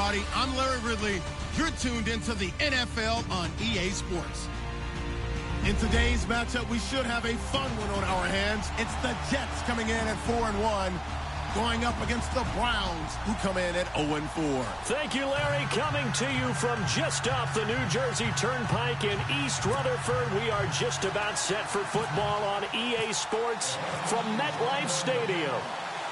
everybody. I'm Larry Ridley. You're tuned into the NFL on EA Sports. In today's matchup, we should have a fun one on our hands. It's the Jets coming in at 4-1, going up against the Browns, who come in at 0-4. Thank you, Larry. Coming to you from just off the New Jersey Turnpike in East Rutherford. We are just about set for football on EA Sports from MetLife Stadium.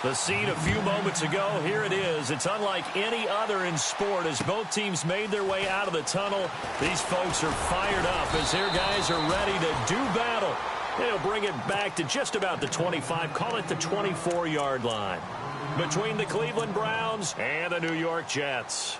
The scene a few moments ago, here it is. It's unlike any other in sport as both teams made their way out of the tunnel. These folks are fired up as their guys are ready to do battle. They'll bring it back to just about the 25, call it the 24-yard line, between the Cleveland Browns and the New York Jets.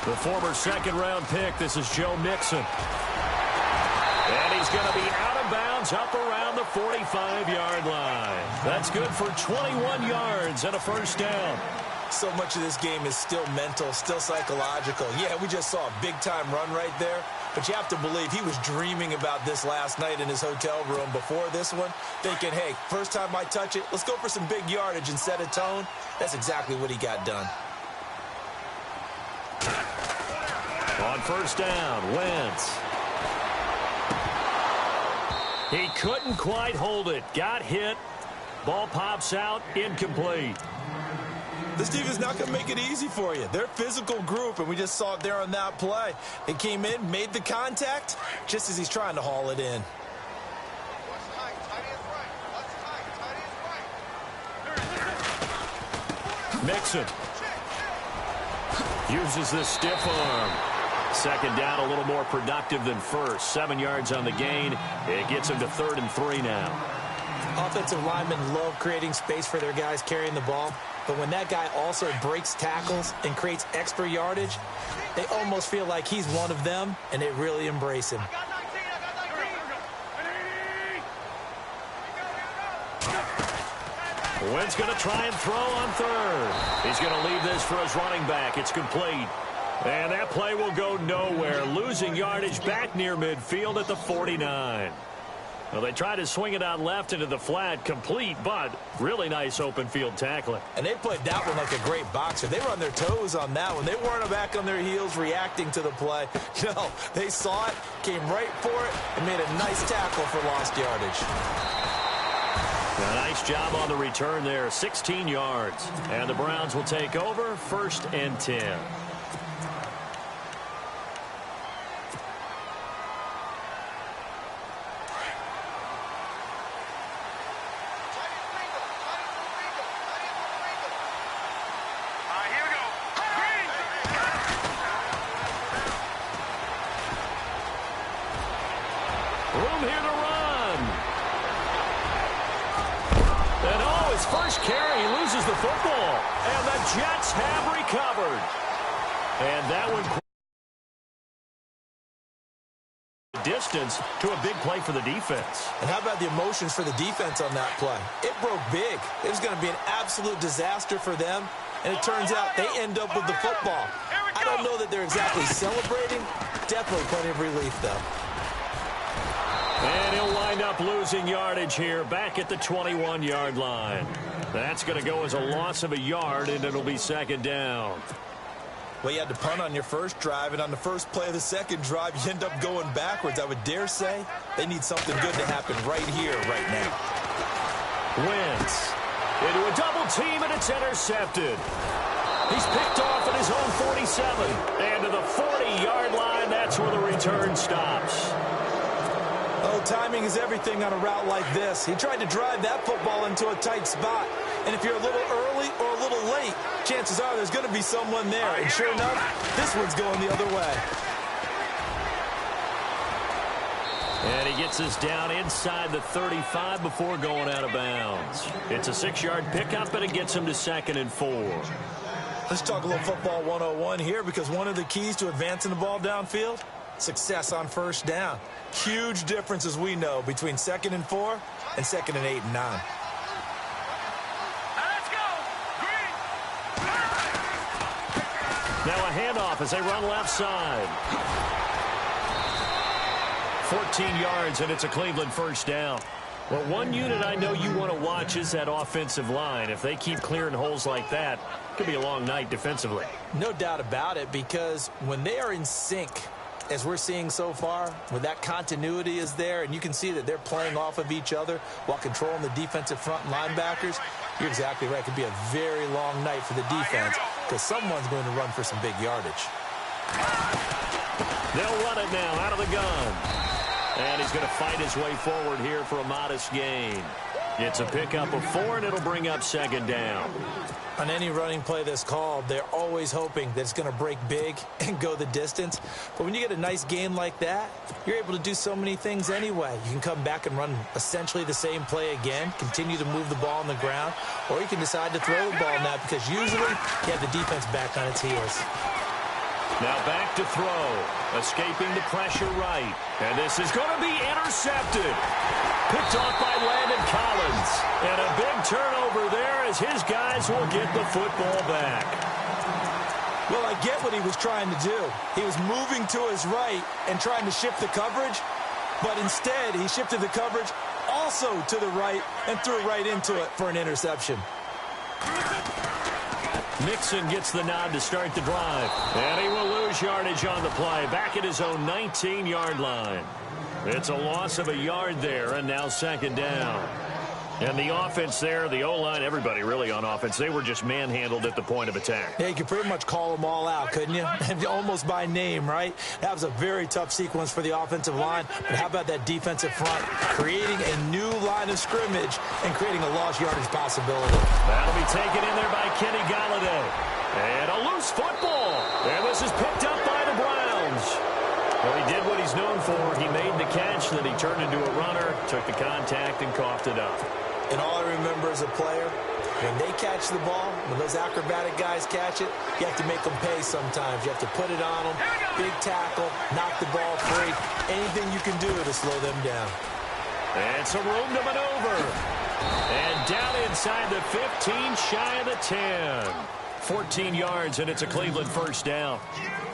The former second-round pick, this is Joe Mixon. And he's going to be out of bounds up around the 45-yard line. That's good for 21 yards and a first down. So much of this game is still mental, still psychological. Yeah, we just saw a big-time run right there, but you have to believe he was dreaming about this last night in his hotel room before this one, thinking, hey, first time I touch it, let's go for some big yardage and set a tone. That's exactly what he got done. On first down, Wentz. He couldn't quite hold it. Got hit. Ball pops out, incomplete. This team is not going to make it easy for you. They're a physical group, and we just saw it there on that play. It came in, made the contact, just as he's trying to haul it in. Mixon uses this stiff arm. Second down, a little more productive than first. 7 yards on the gain. It gets him to 3rd and 3 now. Offensive linemen love creating space for their guys carrying the ball. But when that guy also breaks tackles and creates extra yardage, they almost feel like he's one of them, and they really embrace him. Wentz going to try and throw on 3rd. He's going to leave this for his running back. It's complete. And that play will go nowhere, losing yardage back near midfield at the 49. Well, they tried to swing it out left into the flat, complete, but really nice open field tackling. And they played that one like a great boxer. They were on their toes on that one. They weren't back on their heels reacting to the play. No, they saw it, came right for it, and made a nice tackle for lost yardage. A nice job on the return there, 16 yards. And the Browns will take over, 1st and 10. Room here to run. And oh, his first carry, he loses the football. And the Jets have recovered. And that one distance to a big play for the defense. And how about the emotions for the defense on that play? It broke big. It was going to be an absolute disaster for them. And it turns out they end up with the football. I don't know that they're exactly celebrating. Definitely plenty of relief, though. And he'll wind up losing yardage here back at the 21-yard line. That's going to go as a loss of a yard, and it'll be 2nd down. Well, you had to punt on your first drive, and on the first play of the second drive, you end up going backwards. I would dare say they need something good to happen right here, right now. Wentz into a double team, and it's intercepted. He's picked off at his own 47. And to the 40-yard line, that's where the return stops. Oh, timing is everything on a route like this. He tried to drive that football into a tight spot. And if you're a little early or a little late, chances are there's going to be someone there. And sure enough, this one's going the other way. And he gets us down inside the 35 before going out of bounds. It's a 6-yard pickup, and it gets him to 2nd and 4. Let's talk a little football 101 here, because one of the keys to advancing the ball downfield, success on first down. Huge difference, as we know, between 2nd and 4 and 2nd and 8 and 9. Now a handoff as they run left side. 14 yards, and it's a Cleveland first down. Well, one unit I know you want to watch is that offensive line. If they keep clearing holes like that, it could be a long night defensively. No doubt about it, because when they are in sync, as we're seeing so far, when that continuity is there, and you can see that they're playing off of each other while controlling the defensive front linebackers, you're exactly right. It could be a very long night for the defense because someone's going to run for some big yardage. They'll run it now out of the gun. And he's going to fight his way forward here for a modest gain. It's a pickup of 4, and it'll bring up second down. On any running play that's called, they're always hoping that it's going to break big and go the distance. But when you get a nice gain like that, you're able to do so many things anyway. You can come back and run essentially the same play again, continue to move the ball on the ground, or you can decide to throw the ball now because usually you have the defense back on its heels. Now back to throw. Escaping the pressure right. And this is going to be intercepted. Picked off by Landon Collins. And a big turnover there as his guys will get the football back. Well, I get what he was trying to do. He was moving to his right and trying to shift the coverage. But instead, he shifted the coverage also to the right and threw right into it for an interception. Mixon gets the nod to start the drive. And he will lose yardage on the play. Back at his own 19-yard line. It's a loss of a yard there, and now second down. And the offense there, the O-line, everybody really on offense, they were just manhandled at the point of attack. Yeah, you could pretty much call them all out, couldn't you? Almost by name, right? That was a very tough sequence for the offensive line. But how about that defensive front creating a new line of scrimmage and creating a lost yardage possibility? That'll be taken in there by Kenny Galladay. And a loose football. And this is picked up by the Browns. Well, he did what he's known for. He made the catch, then he turned into a runner, took the contact, and coughed it up. And all I remember as a player, when they catch the ball, when those acrobatic guys catch it, you have to make them pay sometimes. You have to put it on them, big tackle, knock the ball free, anything you can do to slow them down. And some room to maneuver. And down inside the 15, shy of the 10. 14 yards, and it's a Cleveland first down.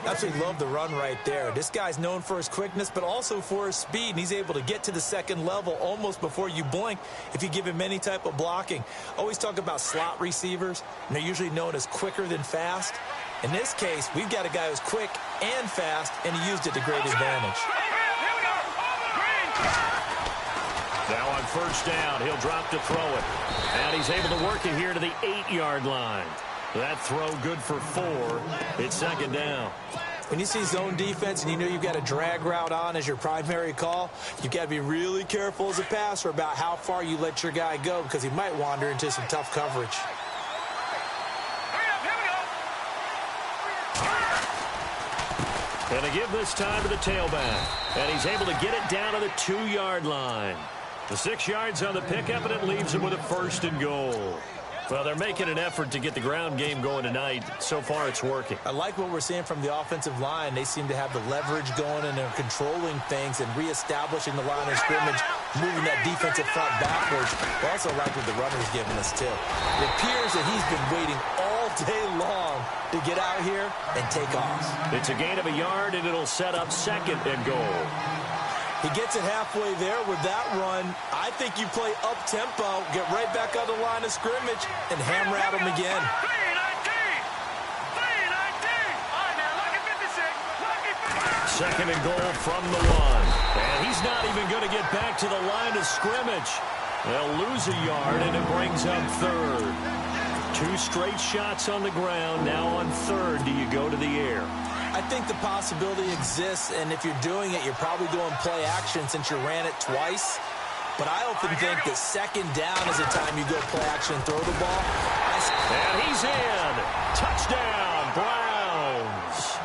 Absolutely love the run right there. This guy's known for his quickness, but also for his speed, and he's able to get to the second level almost before you blink if you give him any type of blocking. Always talk about slot receivers, and they're usually known as quicker than fast. In this case, we've got a guy who's quick and fast, and he used it to great advantage. Now on first down, he'll drop to throw it. And he's able to work it here to the 8-yard line. That throw good for 4. It's second down. When you see zone defense and you know you've got a drag route on as your primary call, you've got to be really careful as a passer about how far you let your guy go because he might wander into some tough coverage. And a give this time to the tailback. And he's able to get it down to the 2-yard line. The 6 yards on the pickup, and it leaves him with a first and goal. Well, they're making an effort to get the ground game going tonight. So far, it's working. I like what we're seeing from the offensive line. They seem to have the leverage going, and they're controlling things and reestablishing the line of scrimmage, moving that defensive front backwards. I also like what the runner's giving us, too. It appears that he's been waiting all day long to get out here and take off. It's a gain of a yard, and it'll set up second and goal. He gets it halfway there with that run. I think you play up-tempo, get right back on the line of scrimmage, and hammer at him again. Second and goal from the 1. And he's not even going to get back to the line of scrimmage. They'll lose a yard, and it brings up third. 2 straight shots on the ground. Now on third, do you go to the air? I think the possibility exists, and if you're doing it, you're probably going play action since you ran it twice. But I often think that second down is the time you go play action and throw the ball. And he's in. Touchdown, Browns.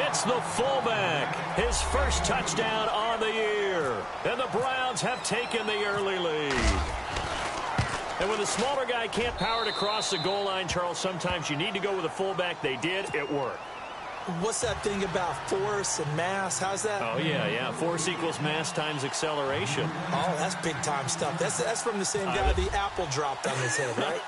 It's the fullback. His first touchdown on the year. And the Browns have taken the early lead. And when the smaller guy can't power it across the goal line, Charles, sometimes you need to go with a fullback. They did. It worked. What's that thing about force and mass? How's that? Oh, yeah. Force equals mass times acceleration. Oh, that's big-time stuff. That's from the same guy the apple dropped on his head, right?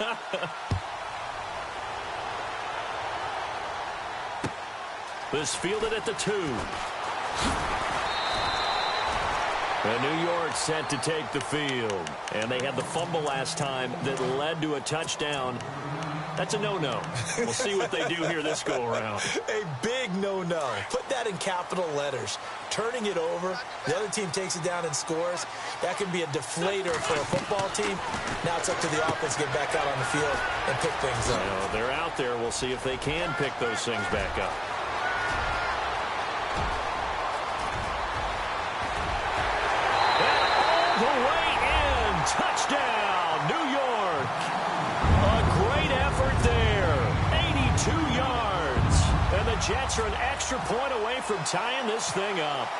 This fielded at the 2. And New York set to take the field. And they had the fumble last time that led to a touchdown. That's a no-no. We'll see what they do here this go-around. A big no-no. Put that in capital letters. Turning it over, the other team takes it down and scores. That can be a deflator for a football team. Now it's up to the offense to get back out on the field and pick things up. Well, they're out there. We'll see if they can pick those things back up. And all the way in. Touchdown, New York. A great effort there. 82 yards. And the Jets are an extra point away from tying this thing up.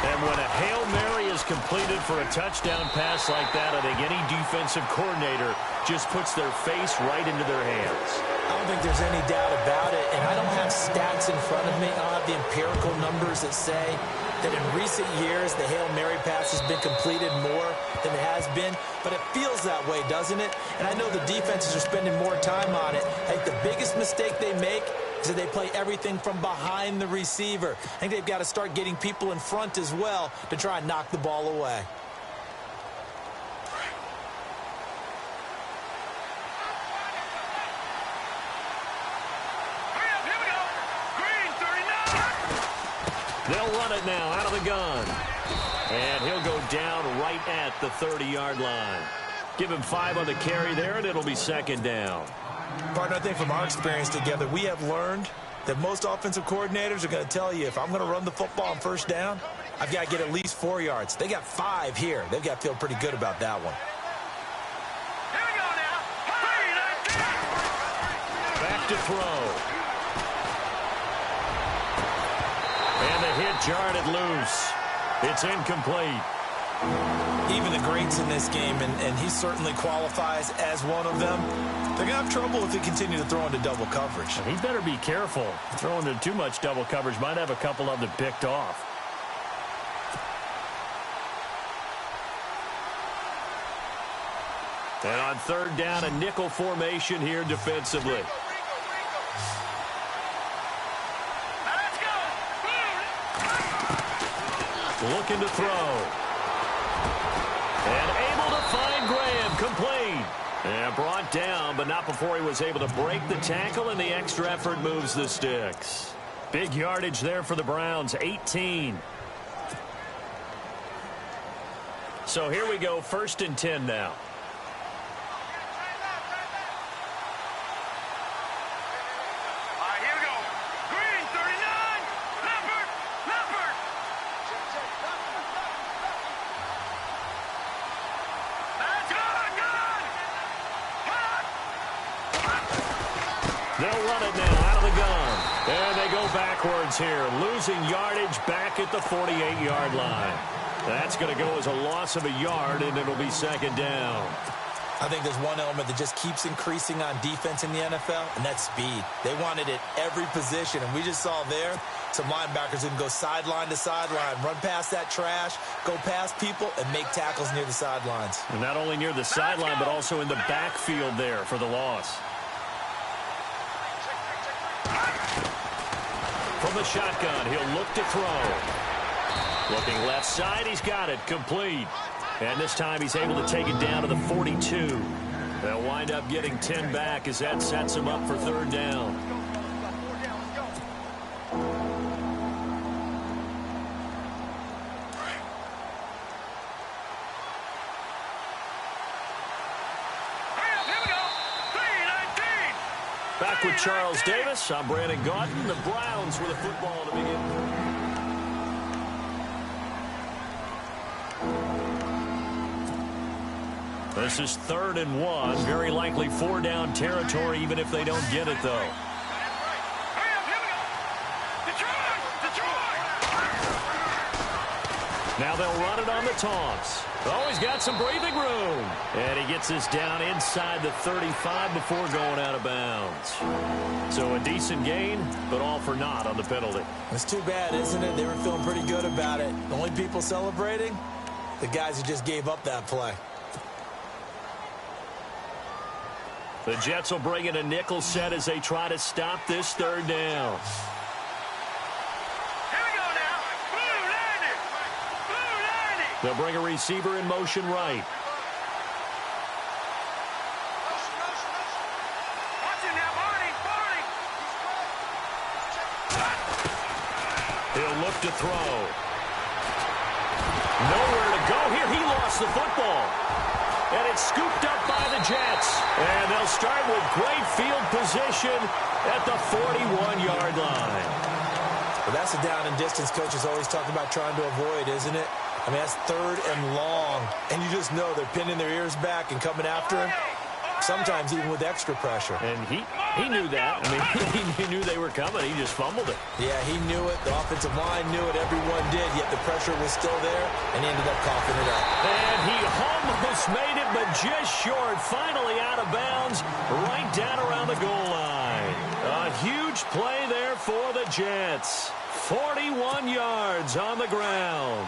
And when a Hail Mary is completed for a touchdown pass like that, I think any defensive coordinator just puts their face right into their hands. I don't think there's any doubt about it, and I don't have stats in front of me. I don't have the empirical numbers that say that in recent years the Hail Mary pass has been completed more than it has been, but it feels that way, doesn't it? And I know the defenses are spending more time on it. I think the biggest mistake they make is that they play everything from behind the receiver. I think they've got to start getting people in front as well to try and knock the ball away. They'll run it now out of the gun. And he'll go down right at the 30-yard line. Give him 5 on the carry there, and it'll be second down. Partner, I think from our experience together, we have learned that most offensive coordinators are going to tell you, if I'm going to run the football on first down, I've got to get at least 4 yards. They got 5 here. They've got to feel pretty good about that one. Here we go now. Back to throw. And the hit jarred it loose. It's incomplete. Even the greats in this game, and he certainly qualifies as one of them, they're going to have trouble if they continue to throw into double coverage. He better be careful. Throwing into too much double coverage might have a couple of them picked off. And on third down, a nickel formation here defensively. Looking to throw. And able to find Graham. Complete. And brought down, but not before he was able to break the tackle, and the extra effort moves the sticks. Big yardage there for the Browns, 18. So here we go, 1st and 10 now. They'll run it now out of the gun. And they go backwards here, losing yardage back at the 48-yard line. That's going to go as a loss of a yard, and it'll be second down. I think there's one element that just keeps increasing on defense in the NFL, and that's speed. They want it at every position, and we just saw there some linebackers who can go sideline to sideline, run past that trash, go past people, and make tackles near the sidelines. And not only near the sideline, but also in the backfield there for the loss. From the shotgun, he'll look to throw. Looking left side, he's got it, complete. And this time he's able to take it down to the 42. They'll wind up getting 10 back as that sets him up for third down. Back with Charles Davis. I'm Brandon Gaudin. The Browns with the football to begin. This is 3rd and 1. Very likely 4-down territory, even if they don't get it, though. Now they'll run it on the taunts. Oh, he's got some breathing room. And he gets this down inside the 35 before going out of bounds. So a decent gain, but all for naught on the penalty. It's too bad, isn't it? They were feeling pretty good about it. The only people celebrating, the guys who just gave up that play. The Jets will bring in a nickel set as they try to stop this third down. They'll bring a receiver in motion right. He'll look to throw. Nowhere to go here. He lost the football. And it's scooped up by the Jets. And they'll start with great field position at the 41-yard line. Well, that's a down and distance coaches always talk about trying to avoid, isn't it? I mean, that's 3rd and long. And you just know they're pinning their ears back and coming after him. Sometimes even with extra pressure. And he knew that. I mean, he knew they were coming. He just fumbled it. Yeah, he knew it. The offensive line knew it. Everyone did. Yet the pressure was still there, and he ended up coughing it up. And he almost made it, but just short. Finally out of bounds, right down around the goal line. A huge play there for the Jets. 41 yards on the ground.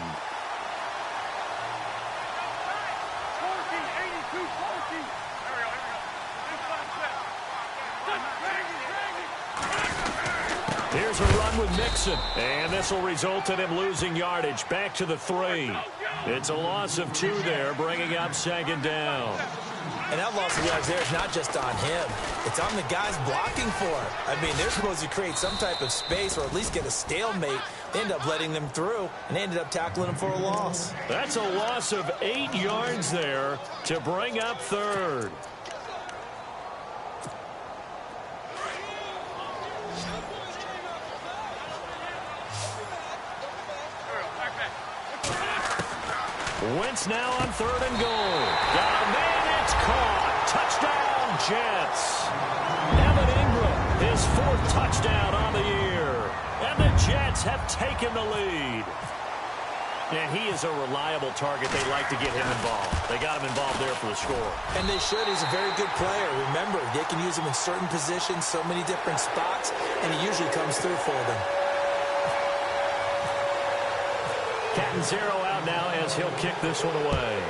Here's a run with Mixon, and this will result in him losing yardage. Back to the 3. It's a loss of 2 there, bringing up 2nd down. And that loss of yards there is not just on him. It's on the guys blocking for him. I mean, they're supposed to create some type of space or at least get a stalemate. They end up letting them through, and they ended up tackling him for a loss. That's a loss of 8 yards there to bring up 3rd. Wentz now on 3rd and goal. Got a man, it's caught. Touchdown, Jets. Evan Ingram, his 4th touchdown on the year. And the Jets have taken the lead. And he is a reliable target. They like to get him involved. They got him involved there for the score. And they should. He's a very good player. Remember, they can use him in certain positions, so many different spots, and he usually comes through for them. Cat and 0 out now as he'll kick this one away.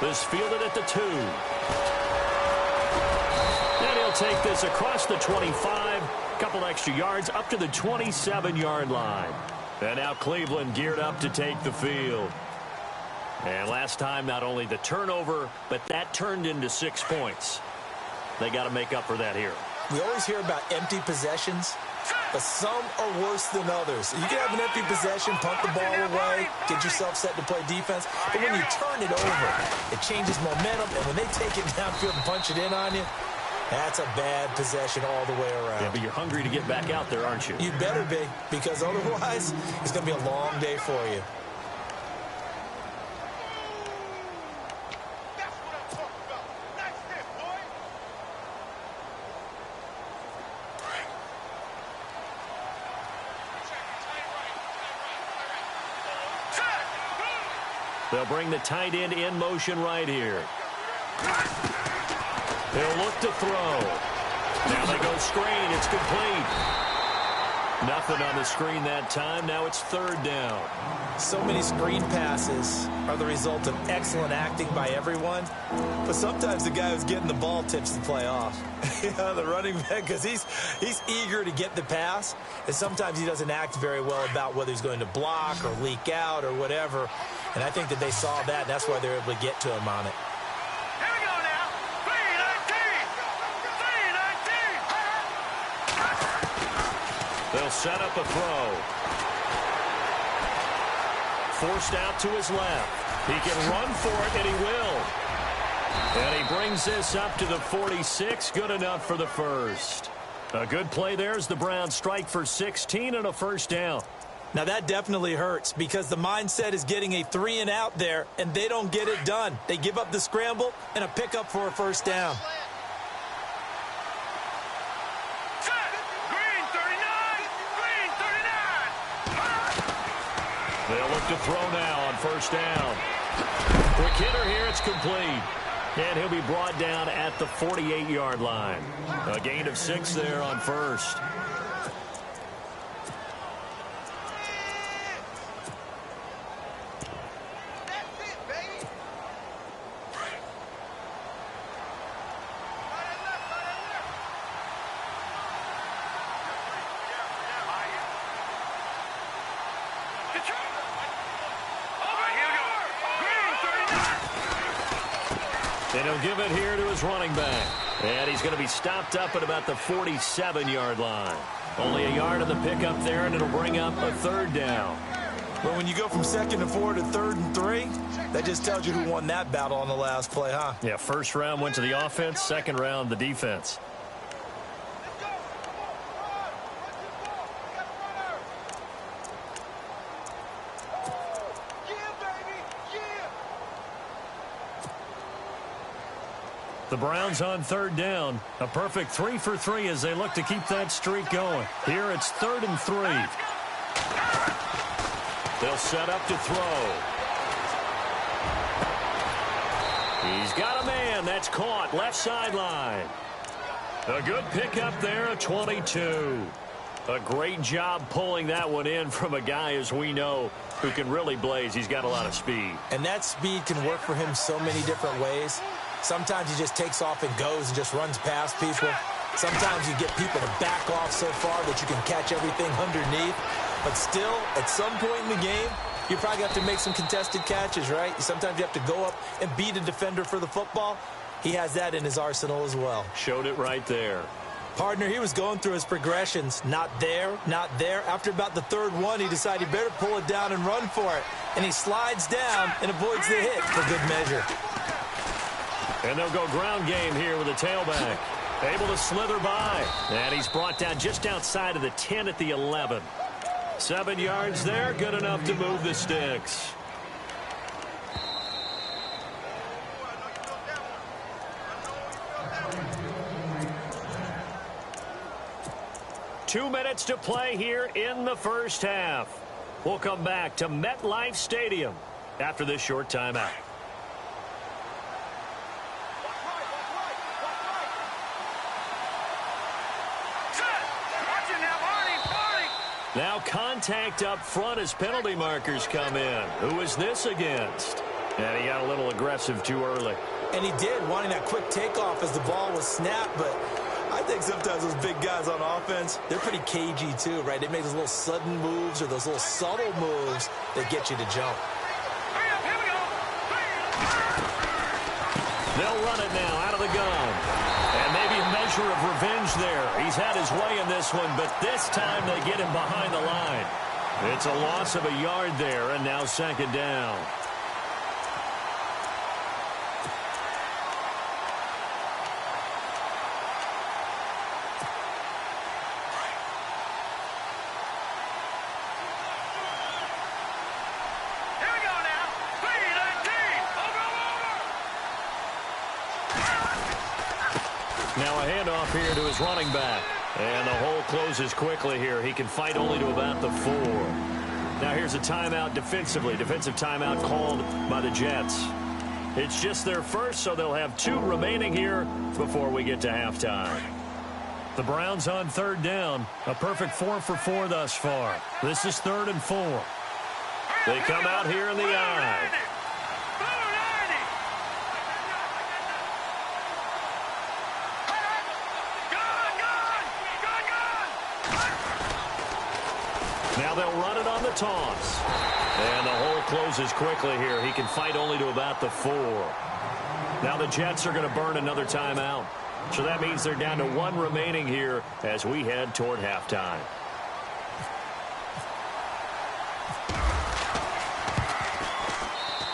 This fielded at the 2. And he'll take this across the 25. Couple extra yards up to the 27-yard line. And now Cleveland geared up to take the field. And last time, not only the turnover, but that turned into 6 points. They got to make up for that here. We always hear about empty possessions, but some are worse than others. You can have an empty possession, punt the ball away, get yourself set to play defense, but when you turn it over, it changes momentum, and when they take it downfield and punch it in on you, that's a bad possession all the way around. Yeah, but you're hungry to get back out there, aren't you? You better be, because otherwise, it's going to be a long day for you. They'll bring the tight end in motion right here. He'll look to throw. Now they go screen. It's complete. Nothing on the screen that time. Now it's 3rd down. So many screen passes are the result of excellent acting by everyone. But sometimes the guy who's getting the ball tips the play off. Yeah, the running back, because he's eager to get the pass. And sometimes he doesn't act very well about whether he's going to block or leak out or whatever. And I think that they saw that, and that's why they're able to get to him on it. Here we go now. 3-19. They'll set up a throw. Forced out to his left. He can run for it, and he will. And he brings this up to the 46. Good enough for the 1st. A good play there as the Browns strike for 16 and a 1st down. Now, that definitely hurts because the mindset is getting a 3-and-out there, and they don't get it done. They give up the scramble and a pickup for a 1st down. Green 39. They'll look to throw now on 1st down. Quick hitter here. It's complete. And he'll be brought down at the 48-yard line. A gain of 6 there on 1st. And he'll give it here to his running back. And he's going to be stopped up at about the 47-yard line. Only a yard on the pickup there, and it'll bring up a third down. But when you go from 2nd and 4 to 3rd and 3, that just tells you who won that battle on the last play, huh? Yeah, first round went to the offense, second round the defense. The Browns on third down. A perfect 3 for 3 as they look to keep that streak going. Here it's 3rd and 3. They'll set up to throw. He's got a man. That's caught. Left sideline. A good pickup there at 22. A great job pulling that one in from a guy, as we know, who can really blaze. He's got a lot of speed. And that speed can work for him so many different ways. Sometimes he just takes off and goes and just runs past people. Sometimes you get people to back off so far that you can catch everything underneath. But still, at some point in the game, you probably have to make some contested catches, right? Sometimes you have to go up and beat a defender for the football. He has that in his arsenal as well. Showed it right there. Partner, he was going through his progressions. Not there, not there. After about the third one, he decided he better pull it down and run for it. And he slides down and avoids the hit for good measure. And they'll go ground game here with a tailback. Able to slither by. And he's brought down just outside of the 10 at the 11. 7 yards there, good enough to move the sticks. Two minutes to play here in the first half. We'll come back to MetLife Stadium after this short timeout. Now contact up front as penalty markers come in. Who is this against? And he got a little aggressive too early. And he did, wanting that quick takeoff as the ball was snapped. But I think sometimes those big guys on offense, they're pretty cagey too, right? They make those little sudden moves or those little subtle moves that get you to jump. They'll run it now out of the gun. And maybe a measure of revenge there. He's had his way in this one, but this time they get him behind the line. It's a loss of a yard there, and now second down. Now a handoff here to his running back. And the hole closes quickly here. He can fight only to about the 4. Now here's a timeout defensively. Defensive timeout called by the Jets. It's just their first, so they'll have 2 remaining here before we get to halftime. The Browns on third down. A perfect 4 for 4 thus far. This is 3rd and 4. They come out here in the I. Now they'll run it on the toss. And the hole closes quickly here. He can fight only to about the 4. Now the Jets are going to burn another timeout. So that means they're down to 1 remaining here as we head toward halftime.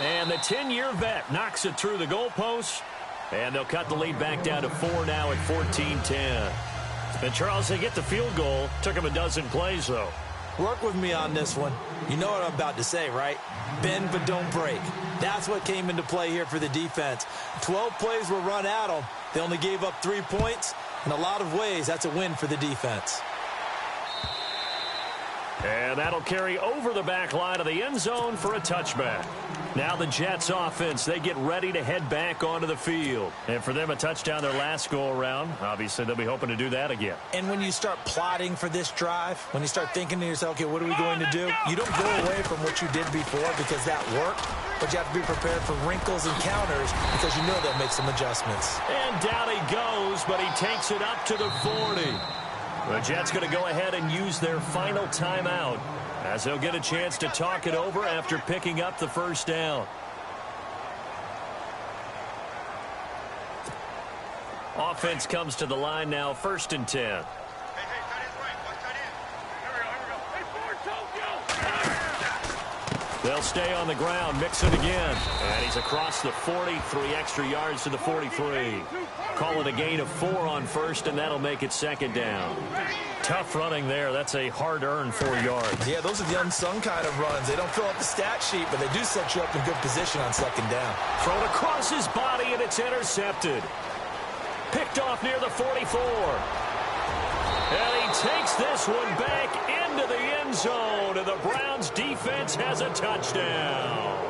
And the 10-year vet knocks it through the goalpost. And they'll cut the lead back down to 4 now at 14-10. And Charles, they get the field goal. Took him a dozen plays, though. Work with me on this one. You know what I'm about to say, right? Bend but don't break. That's what came into play here for the defense. 12 plays were run at them. They only gave up 3 points. In a lot of ways, that's a win for the defense. And that'll carry over the back line of the end zone for a touchback. Now the Jets offense, they get ready to head back onto the field. And for them, a touchdown their last go-around. Obviously, they'll be hoping to do that again. And when you start plotting for this drive, when you start thinking to yourself, okay, what are we going to do? You don't go away from what you did before because that worked. But you have to be prepared for wrinkles and counters because you know they'll make some adjustments. And down he goes, but he takes it up to the 40. The Jets going to go ahead and use their final timeout as they'll get a chance to talk it over after picking up the first down. Offense comes to the line now, 1st and 10. They'll stay on the ground, mix it again. And he's across the 40, 3 extra yards to the 43. Call it a gain of 4 on 1st, and that'll make it 2nd down. Tough running there. That's a hard-earned 4 yards. Yeah, those are the unsung kind of runs. They don't fill out the stat sheet, but they do set you up in good position on 2nd down. Thrown across his body, and it's intercepted. Picked off near the 44. And he takes this one back into the end zone, and the Browns defense has a touchdown.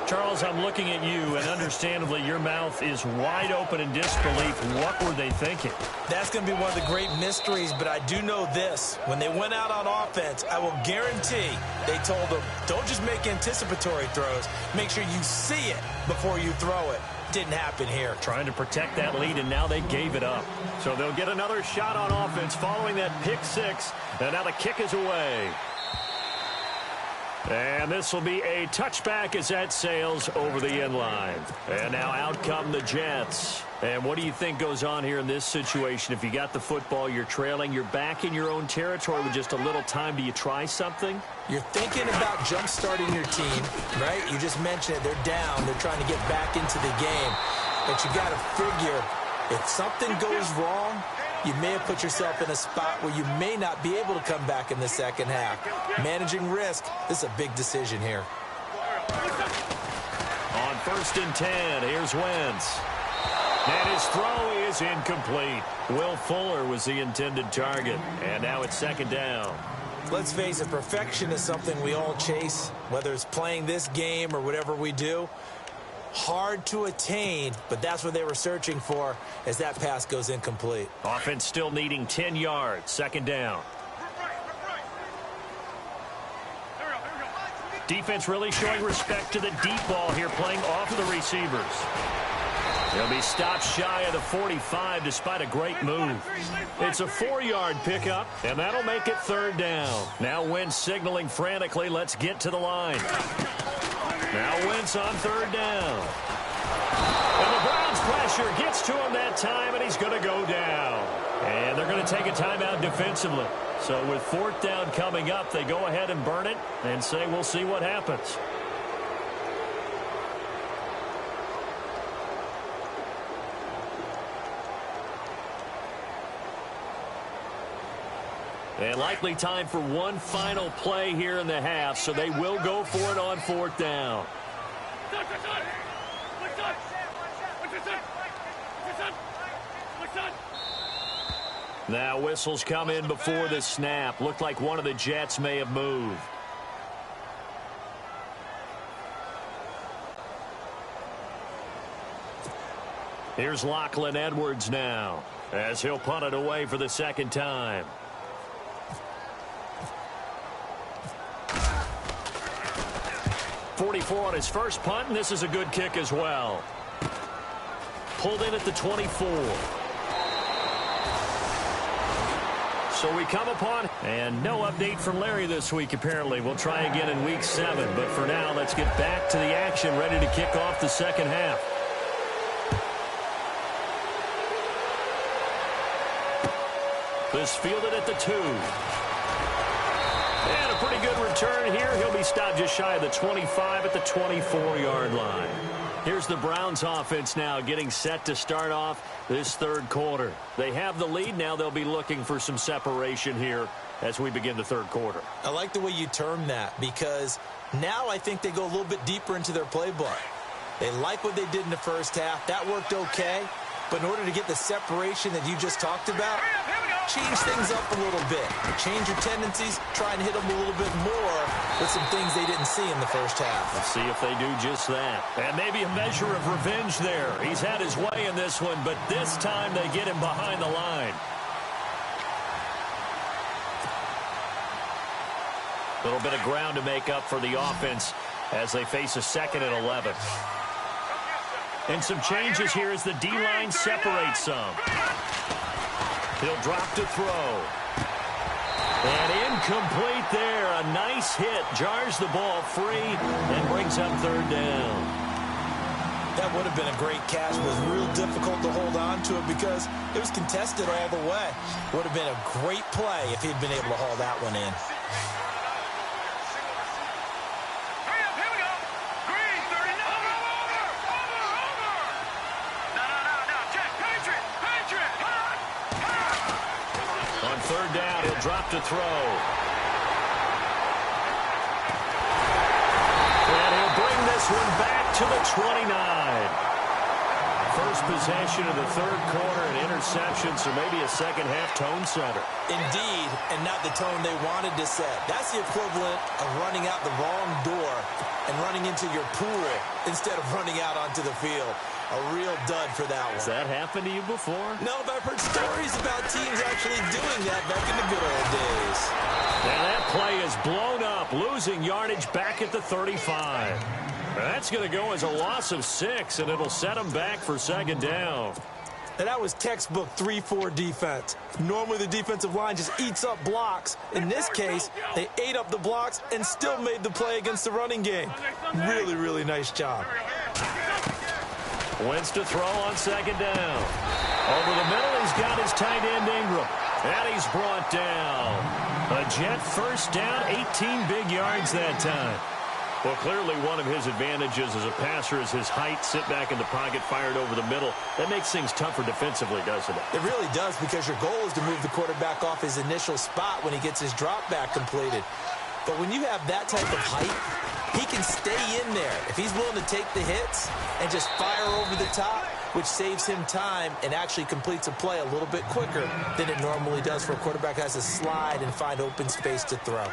Charles, I'm looking at you, and understandably, your mouth is wide open in disbelief. What were they thinking? That's going to be one of the great mysteries, but I do know this. When they went out on offense, I will guarantee they told them, don't just make anticipatory throws. Make sure you see it before you throw it. Didn't happen here. Trying to protect that lead, and now they gave it up. So they'll get another shot on offense following that pick 6, and now the kick is away. And this will be a touchback as that sails over the end line. And now out come the Jets. And what do you think goes on here in this situation? If you got the football, you're trailing, you're back in your own territory with just a little time. Do you try something? You're thinking about jump-starting your team, right? You just mentioned it. They're down. They're trying to get back into the game. But you got to figure, if something goes wrong, you may have put yourself in a spot where you may not be able to come back in the second half. Managing risk, this is a big decision here. On 1st and 10, here's Wentz. And his throw is incomplete. Will Fuller was the intended target. And now it's 2nd down. Let's face it, perfection is something we all chase, whether it's playing this game or whatever we do. Hard to attain, but that's what they were searching for as that pass goes incomplete. Offense still needing 10 yards. 2nd down. Defense really showing respect to the deep ball here, playing off the receivers. They'll be stopped shy of the 45 despite a great move. It's a 4-yard pickup, and that'll make it 3rd down. Now Wentz signaling frantically, let's get to the line. Now Wentz on 3rd down. And the Browns pressure gets to him that time, and he's going to go down. And they're going to take a timeout defensively. So with 4th down coming up, they go ahead and burn it and say we'll see what happens. And likely time for one final play here in the half, so they will go for it on 4th down. Now whistles come in before the snap. Looked like one of the Jets may have moved. Here's Lachlan Edwards now, as he'll punt it away for the 2nd time. .44 on his first punt, and this is a good kick as well. Pulled in at the 24. So we come upon, and no update from Larry this week, apparently. We'll try again in week 7, but for now, let's get back to the action, ready to kick off the 2nd half. This fielded at the 2. And a pretty good return here. He'll be stopped just shy of the 25 at the 24-yard line. Here's the Browns offense now getting set to start off this 3rd quarter. They have the lead. Now they'll be looking for some separation here as we begin the 3rd quarter. I like the way you term that, because now I think they go a little bit deeper into their playbook. They like what they did in the first half. That worked okay. But in order to get the separation that you just talked about, change things up a little bit. Change your tendencies, try and hit them a little bit more with some things they didn't see in the first half. Let's see if they do just that. And maybe a measure of revenge there. He's had his way in this one, but this time they get him behind the line. A little bit of ground to make up for the offense as they face a 2nd and 11. And some changes here as the D-line separates some. He'll drop to throw. And incomplete there. A nice hit. Jars the ball free and brings up 3rd down. That would have been a great catch. It was real difficult to hold on to it because it was contested all the way. Would have been a great play if he'd been able to haul that one in. On third down, he'll drop to throw. And he'll bring this one back to the 29. First possession of the third quarter, an interception, so maybe a second-half tone setter. Indeed, and not the tone they wanted to set. That's the equivalent of running out the wrong door and running into your pool instead of running out onto the field. A real dud for that one. Has that happened to you before? No, but I've heard stories about teams actually doing that back in the good old days. And that play is blown up, losing yardage back at the 35. That's going to go as a loss of 6, and it'll set them back for second down. And that was textbook 3-4 defense. Normally the defensive line just eats up blocks. In this case, they ate up the blocks and still made the play against the running game. Really, really nice job. Wentz to throw on second down. Over the middle, he's got his tight end Ingram. And he's brought down. A Jet first down, 18 big yards that time. Well, clearly one of his advantages as a passer is his height. Sit back in the pocket, fired over the middle. That makes things tougher defensively, doesn't it? It really does, because your goal is to move the quarterback off his initial spot when he gets his drop back completed. But when you have that type of height, he can stay in there if he's willing to take the hits and just fire over the top, which saves him time and actually completes a play a little bit quicker than it normally does for a quarterback who has to slide and find open space to throw.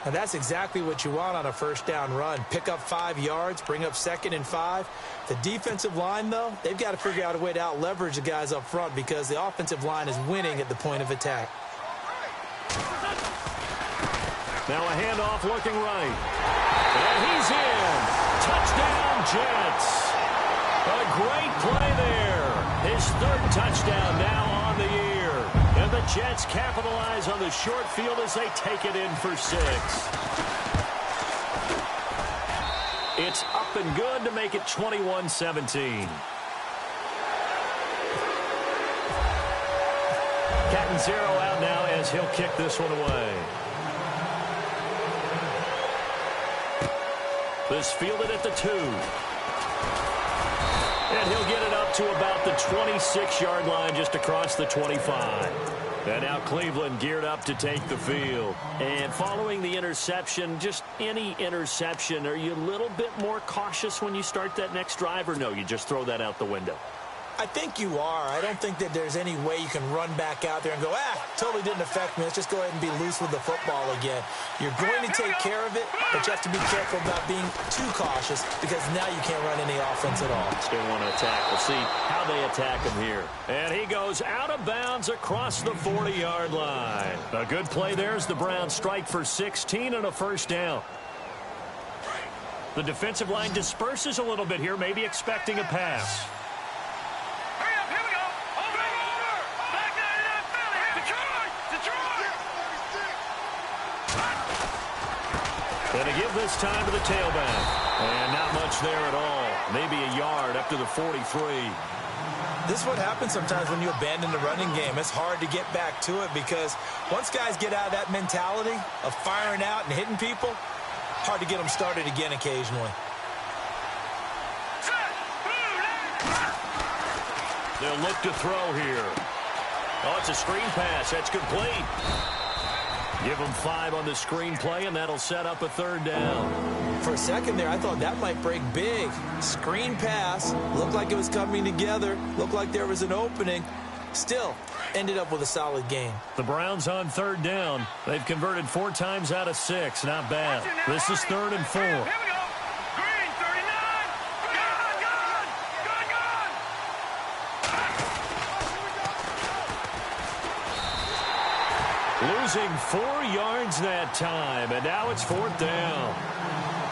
And that's exactly what you want on a first down run. Pick up 5 yards, bring up 2nd and 5. The defensive line, though, they've got to figure out a way to out-leverage the guys up front because the offensive line is winning at the point of attack. Now a handoff looking right. And he's in. Touchdown, Jets. A great play there. His 3rd touchdown now on the year. And the Jets capitalize on the short field as they take it in for 6. It's up and good to make it 21-17. Cat and 0 out now as he'll kick this one away. This fielded at the 2. And he'll get it up to about the 26-yard line, just across the 25. And now Cleveland geared up to take the field. And following the interception, just any interception, are you a little bit more cautious when you start that next drive, or no, you just throw that out the window? I think you are. I don't think that there's any way you can run back out there and go, totally didn't affect me. Let's just go ahead and be loose with the football again. You're going to take care of it, but you have to be careful about being too cautious because now you can't run any offense at all. Still want to attack. We'll see how they attack him here. And he goes out of bounds across the 40-yard line. A good play there as the Browns strike for 16 and a first down. The defensive line disperses a little bit here, maybe expecting a pass. Going to give this time to the tailback. And not much there at all. Maybe a yard up to the 43. This is what happens sometimes when you abandon the running game. It's hard to get back to it because once guys get out of that mentality of firing out and hitting people, hard to get them started again occasionally. They'll look to throw here. Oh, it's a screen pass. That's complete. Give them 5 on the screen play, and that'll set up a 3rd down. For a second there, I thought that might break big. Screen pass. Looked like it was coming together. Looked like there was an opening. Still, ended up with a solid game. The Browns on 3rd down. They've converted 4 times out of 6. Not bad. This is 3rd and 4. Here we go. Green, 39. Losing 4 yards that time, and now it's 4th down.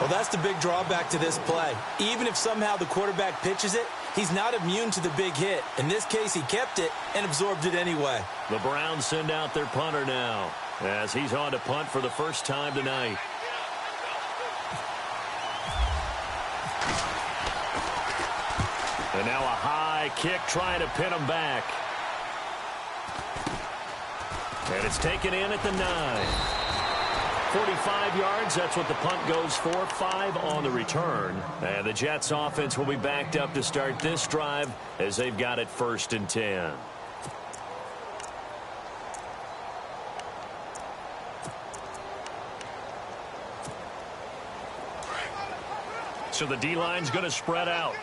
Well, that's the big drawback to this play. Even if somehow the quarterback pitches it, he's not immune to the big hit. In this case, he kept it and absorbed it anyway. The Browns send out their punter now as he's on to punt for the first time tonight. And now a high kick trying to pin him back. And it's taken in at the 9. 45 yards, that's what the punt goes for. 5 on the return. And the Jets offense will be backed up to start this drive as they've got it 1st and 10. So the D-line's going to spread out.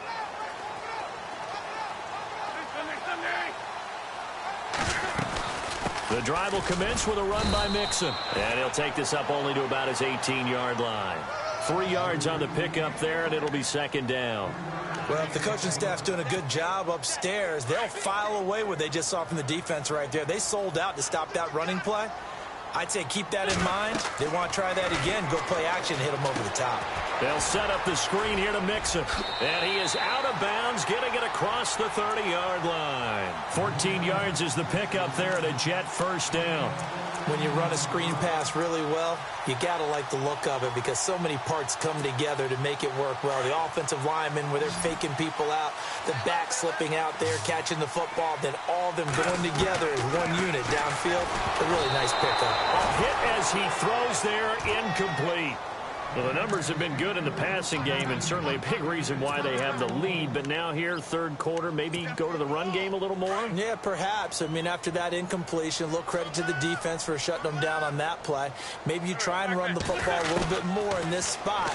The drive will commence with a run by Mixon. And he'll take this up only to about his 18-yard line. 3 yards on the pickup there, and it'll be 2nd down. Well, if the coaching staff's doing a good job upstairs, they'll file away what they just saw from the defense right there. They sold out to stop that running play. I'd say keep that in mind. They want to try that again. Go play action, hit them over the top. They'll set up the screen here to Mixon. And he is out of bounds, getting it across the 30-yard line. 14 yards is the pickup there at a Jet 1st down. When you run a screen pass really well, you got to like the look of it because so many parts come together to make it work well. The offensive linemen where they're faking people out, the back slipping out there, catching the football, then all of them going together as one unit downfield. A really nice pickup. A hit as he throws there, incomplete. Well, the numbers have been good in the passing game and certainly a big reason why they have the lead. But now here, 3rd quarter, maybe go to the run game a little more? Yeah, perhaps. I mean, after that incompletion, a little credit to the defense for shutting them down on that play. Maybe you try and run the football a little bit more in this spot.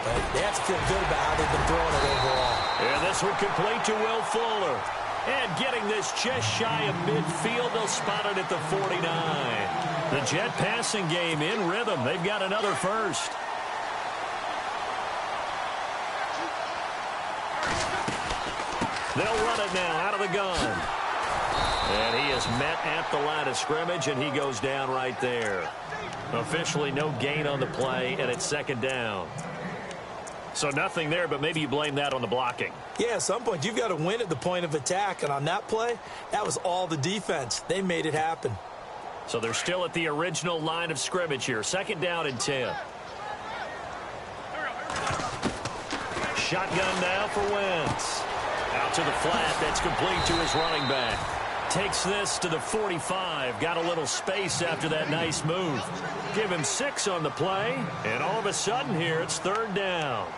But they have to feel good about how they've been throwing it overall. And this one complete to Will Fuller. And getting this just shy of midfield, they'll spot it at the 49. The Jet passing game in rhythm. They've got another 1st. They'll run it now out of the gun. And he is met at the line of scrimmage, and he goes down right there. Officially no gain on the play, and it's 2nd down. So nothing there, but maybe you blame that on the blocking. Yeah, at some point you've got to win at the point of attack, and on that play, that was all the defense. They made it happen. So they're still at the original line of scrimmage here. 2nd down and 10. Shotgun now for Wentz. Out to the flat. That's complete to his running back. Takes this to the 45. Got a little space after that nice move. Give him 6 on the play. And all of a sudden here, it's 3rd down.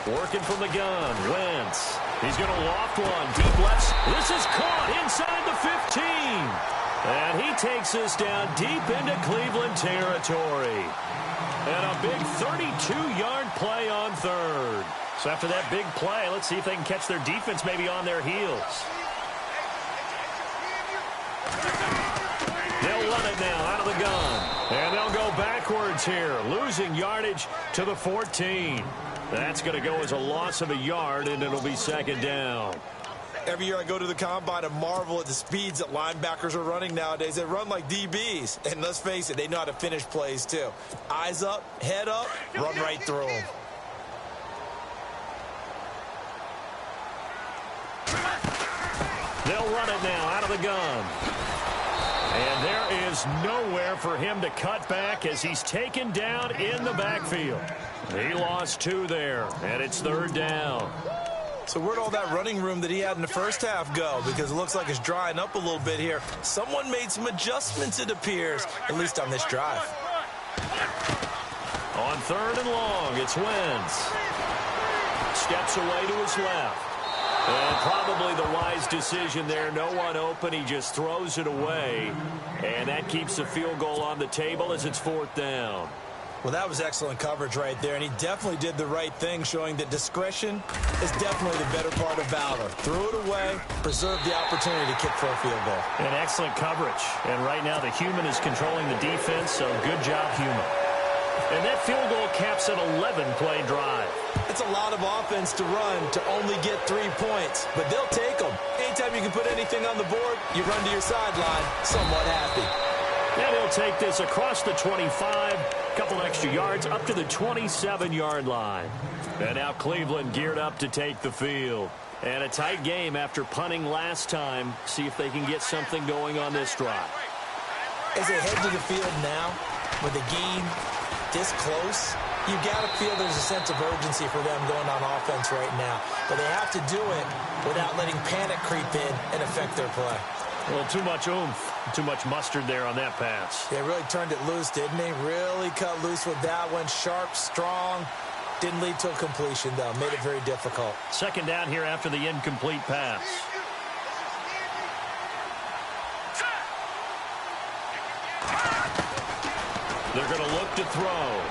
Working from the gun. Wentz. He's going to loft one. Deep left. This is caught inside the 15. And he takes this down deep into Cleveland territory. And a big 32-yard play on 3rd. So after that big play, let's see if they can catch their defense maybe on their heels. They'll run it now out of the gun. And they'll go backwards here, losing yardage to the 14. That's going to go as a loss of a yard, and it'll be 2nd down. Every year I go to the combine and marvel at the speeds that linebackers are running nowadays. They run like DBs. And let's face it, they know how to finish plays too. Eyes up, head up, run right through them. They'll run it now out of the gun. And there is nowhere for him to cut back as he's taken down in the backfield. He lost 2 there, and it's 3rd down. So where'd all that running room that he had in the first half go? Because it looks like it's drying up a little bit here. Someone made some adjustments, it appears, at least on this drive. On 3rd and long, it's Wentz. Steps away to his left. And probably the wise decision there. No one open. He just throws it away. And that keeps the field goal on the table as it's 4th down. Well, that was excellent coverage right there, and he definitely did the right thing, showing that discretion is definitely the better part of valor. Threw it away, preserved the opportunity to kick for a field goal. And excellent coverage. And right now the human is controlling the defense, so good job, human. And that field goal caps an 11-play drive. It's a lot of offense to run to only get 3 points, but they'll take them. Anytime you can put anything on the board, you run to your sideline somewhat happy. And he'll take this across the 25, a couple extra yards, up to the 27-yard line. And now Cleveland geared up to take the field. And a tight game after punting last time. See if they can get something going on this drive. As they head to the field now, with the game this close, you've got to feel there's a sense of urgency for them going on offense right now. But they have to do it without letting panic creep in and affect their play. Well, too much oomph, too much mustard there on that pass. They really turned it loose, didn't they? Really cut loose with that one. Sharp, strong. Didn't lead to a completion, though. Made it very difficult. Second down here after the incomplete pass. They're going to look to throw.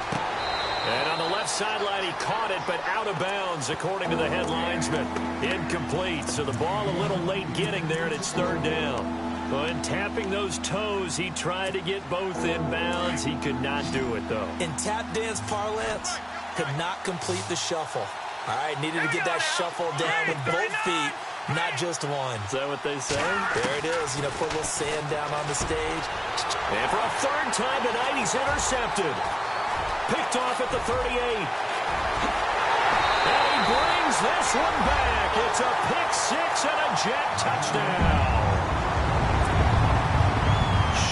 And on the left sideline, he caught it, but out of bounds, according to the head linesman. Incomplete, so the ball a little late getting there, and it's third down. Well, in tapping those toes, he tried to get both in bounds. He could not do it, though. In tap dance parlance, could not complete the shuffle. All right, needed to get that shuffle down with both feet, not just one. Is that what they say? There it is. You know, put a little sand down on the stage. And for a third time tonight, he's intercepted. Picked off at the 38. And he brings this one back. It's a pick six and a Jet touchdown.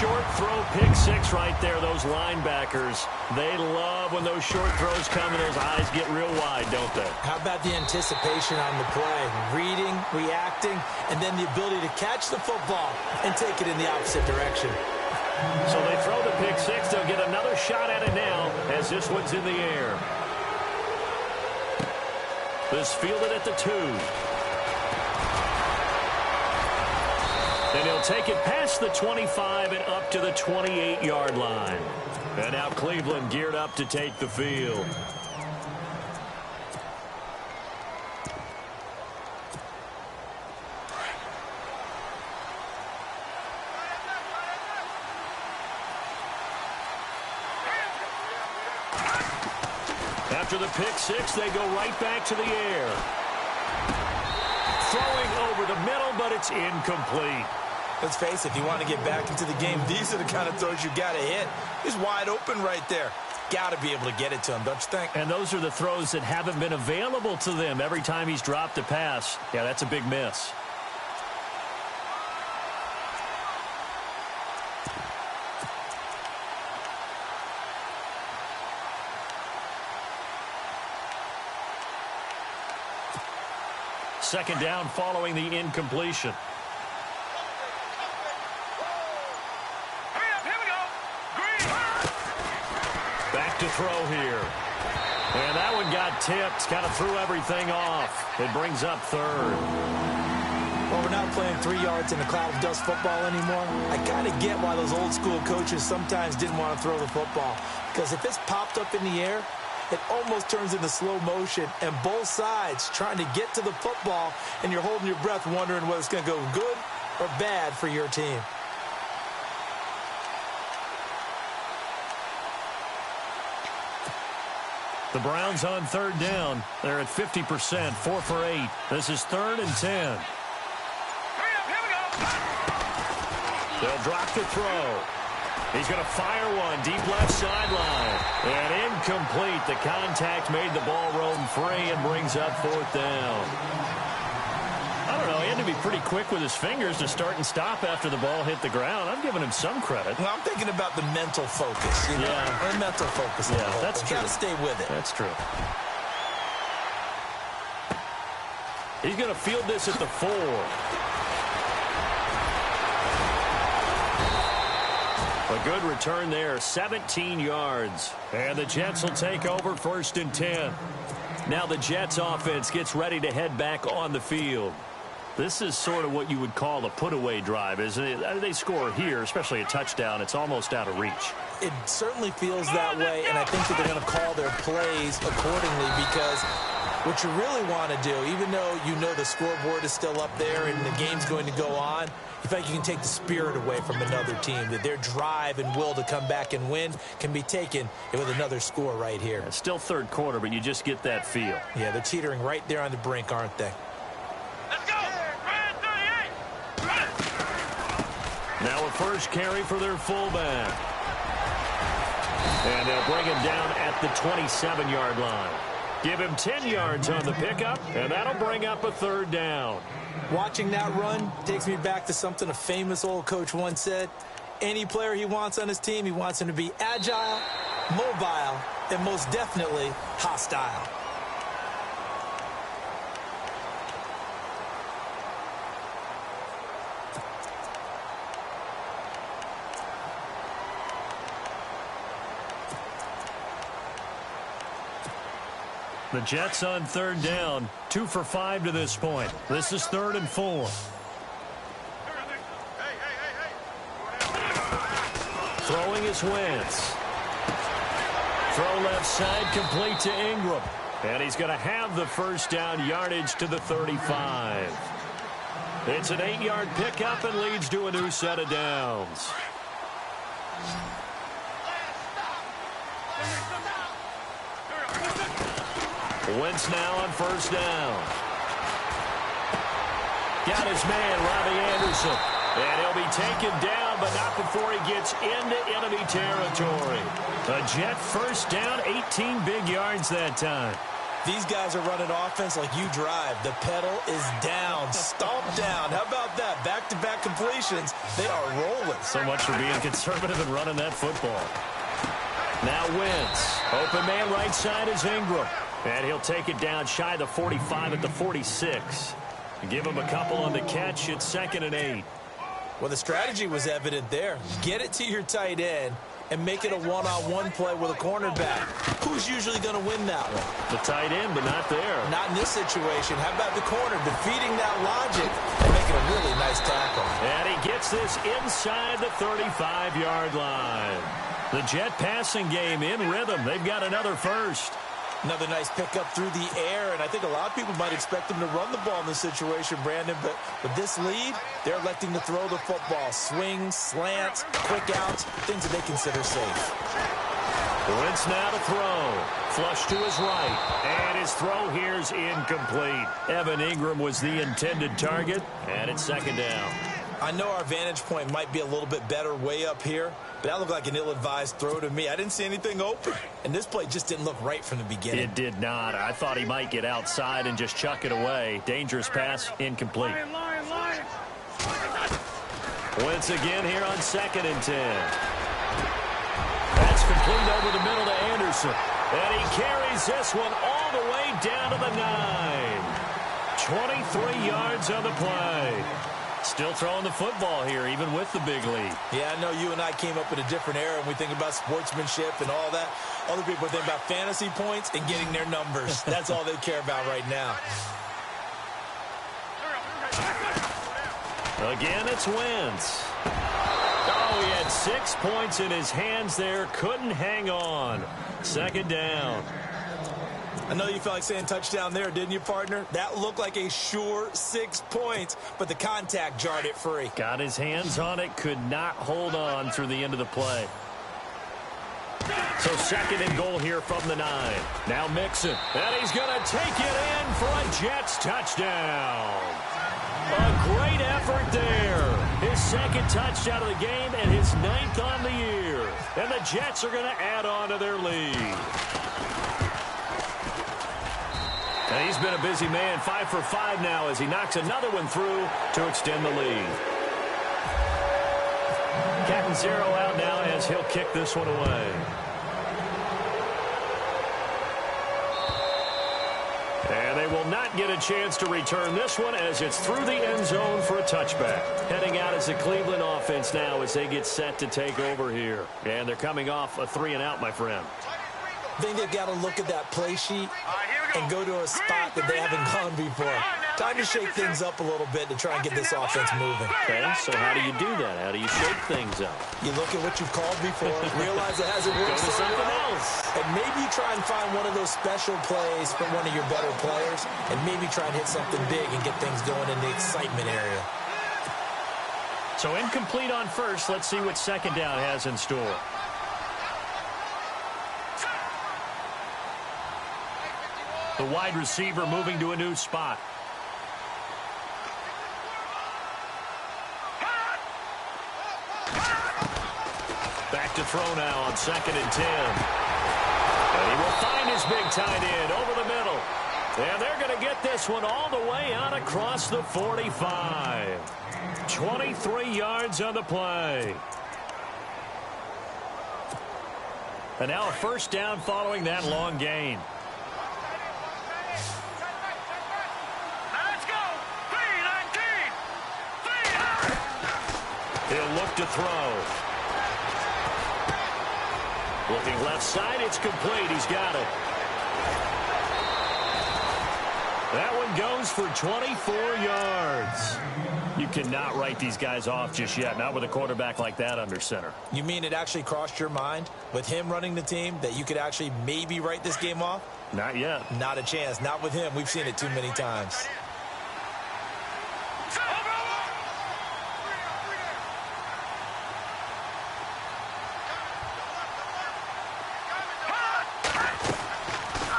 Short throw pick six right there. Those linebackers, they love when those short throws come and those eyes get real wide, don't they? How about the anticipation on the play? Reading, reacting, and then the ability to catch the football and take it in the opposite direction. So they throw the pick six. They'll get another shot at it now as this one's in the air. This fielded at the 2. And he'll take it past the 25 and up to the 28-yard line. And now Cleveland geared up to take the field. After the pick six, they go right back to the air. Throwing over the middle, but it's incomplete. Let's face it, if you want to get back into the game, these are the kind of throws you got to hit. He's wide open right there. Got to be able to get it to him, don't you think? And those are the throws that haven't been available to them every time he's dropped a pass. Yeah, that's a big miss. Second down following the incompletion. Back to throw here. And that one got tipped. Kind of threw everything off. It brings up third. Well, we're not playing 3 yards in a cloud of dust football anymore. I kind of get why those old school coaches sometimes didn't want to throw the football. Because if it's popped up in the air, it almost turns into slow motion, and both sides trying to get to the football, and you're holding your breath wondering whether it's going to go good or bad for your team. The Browns on third down. They're at 50%, 4 for 8. This is 3rd and 10. They'll drop the throw. He's going to fire one deep left sideline. And incomplete. The contact made the ball roam free and brings up 4th down. I don't know. He had to be pretty quick with his fingers to start and stop after the ball hit the ground. I'm giving him some credit. Well, I'm thinking about the mental focus. You know? Yeah. The mental focus. Yeah, that's true. Got to stay with it. That's true. He's going to field this at the 4. A good return there, 17 yards. And the Jets will take over 1st and 10. Now the Jets offense gets ready to head back on the field. This is sort of what you would call a put-away drive, isn't it? They score here, especially a touchdown. It's almost out of reach. It certainly feels that way, and I think that they're going to call their plays accordingly because what you really want to do, even though you know the scoreboard is still up there and the game's going to go on, you feel like you can take the spirit away from another team, that their drive and will to come back and win can be taken with another score right here. It's still 3rd quarter, but you just get that feel. Yeah, they're teetering right there on the brink, aren't they? Let's go! Red 38! Now a first carry for their fullback. And they'll bring him down at the 27-yard line. Give him 10 yards on the pickup, and that'll bring up a third down. Watching that run takes me back to something a famous old coach once said. Any player he wants on his team, he wants him to be agile, mobile, and most definitely hostile. The Jets on third down, 2 for 5 to this point. This is 3rd and 4. Throwing is Wentz. Throw left side, complete to Ingram. And he's going to have the first down, yardage to the 35. It's an 8-yard pickup and leads to a new set of downs. Wentz now on first down. Got his man, Robbie Anderson. And he'll be taken down, but not before he gets into enemy territory. A Jet first down, 18 big yards that time. These guys are running offense like you drive. The pedal is down, stomped down. How about that? Back-to-back completions. They are rolling. So much for being conservative and running that football. Now Wentz. Open man right side is Ingram. And he'll take it down shy of the 45 at the 46. Give him a couple on the catch. It's 2nd and 8. Well, the strategy was evident there. Get it to your tight end and make it a one-on-one play with a cornerback. Who's usually going to win that one? The tight end, but not there. Not in this situation. How about the corner defeating that logic and making a really nice tackle? And he gets this inside the 35-yard line. The Jet passing game in rhythm. They've got another first. Another nice pickup through the air, and I think a lot of people might expect them to run the ball in this situation, Brandon, but with this lead, they're electing to throw the football. Swings, slants, quick outs, things that they consider safe. Wentz now to throw. Flush to his right, and his throw here's incomplete. Evan Ingram was the intended target, and it's 2nd down. I know our vantage point might be a little bit better way up here, but that looked like an ill-advised throw to me. I didn't see anything open, and this play just didn't look right from the beginning. It did not. I thought he might get outside and just chuck it away. Dangerous pass, incomplete. Wentz again here on 2nd and 10. That's complete over the middle to Anderson. And he carries this one all the way down to the 9. 23 yards on the play. Still throwing the football here, even with the big lead. Yeah, I know you and I came up in a different era, and we think about sportsmanship and all that. Other people think about fantasy points and getting their numbers. That's all they care about right now. Again, it's Wentz. Oh, he had 6 points in his hands there. Couldn't hang on. 2nd down. I know you felt like saying touchdown there, didn't you, partner? That looked like a sure 6 points, but the contact jarred it free. Got his hands on it, could not hold on through the end of the play. So 2nd and goal here from the 9. Now Mixon, and he's going to take it in for a Jets touchdown. A great effort there. His 2nd touchdown of the game and his 9th on the year. And the Jets are going to add on to their lead. And he's been a busy man, 5 for 5 now as he knocks another one through to extend the lead. Catanzaro out now as he'll kick this one away. And they will not get a chance to return this one as it's through the end zone for a touchback. Heading out as the Cleveland offense now as they get set to take over here. And they're coming off a 3-and-out, my friend. I think they've got to look at that play sheet and go to a spot that they haven't gone before. Time to shake things up a little bit to try and get this offense moving. Okay, so how do you do that? How do you shake things up? You look at what you've called before, realize it hasn't worked Go to so something well, else. and maybe try and find one of those special plays from one of your better players, and maybe try and hit something big and get things going in the excitement area. So incomplete on first. Let's see what 2nd down has in store. The wide receiver moving to a new spot. Back to throw now on 2nd and 10. And he will find his big tight end over the middle. And they're going to get this one all the way out across the 45. 23 yards on the play. And now a first down following that long gain. Let's go. 3-19. He'll look to throw. Looking left side, it's complete. He's got it. That one goes for 24 yards. You cannot write these guys off just yet, not with a quarterback like that under center. You mean it actually crossed your mind with him running the team that you could actually maybe write this game off? Not yet. Not a chance. Not with him. We've seen it too many times.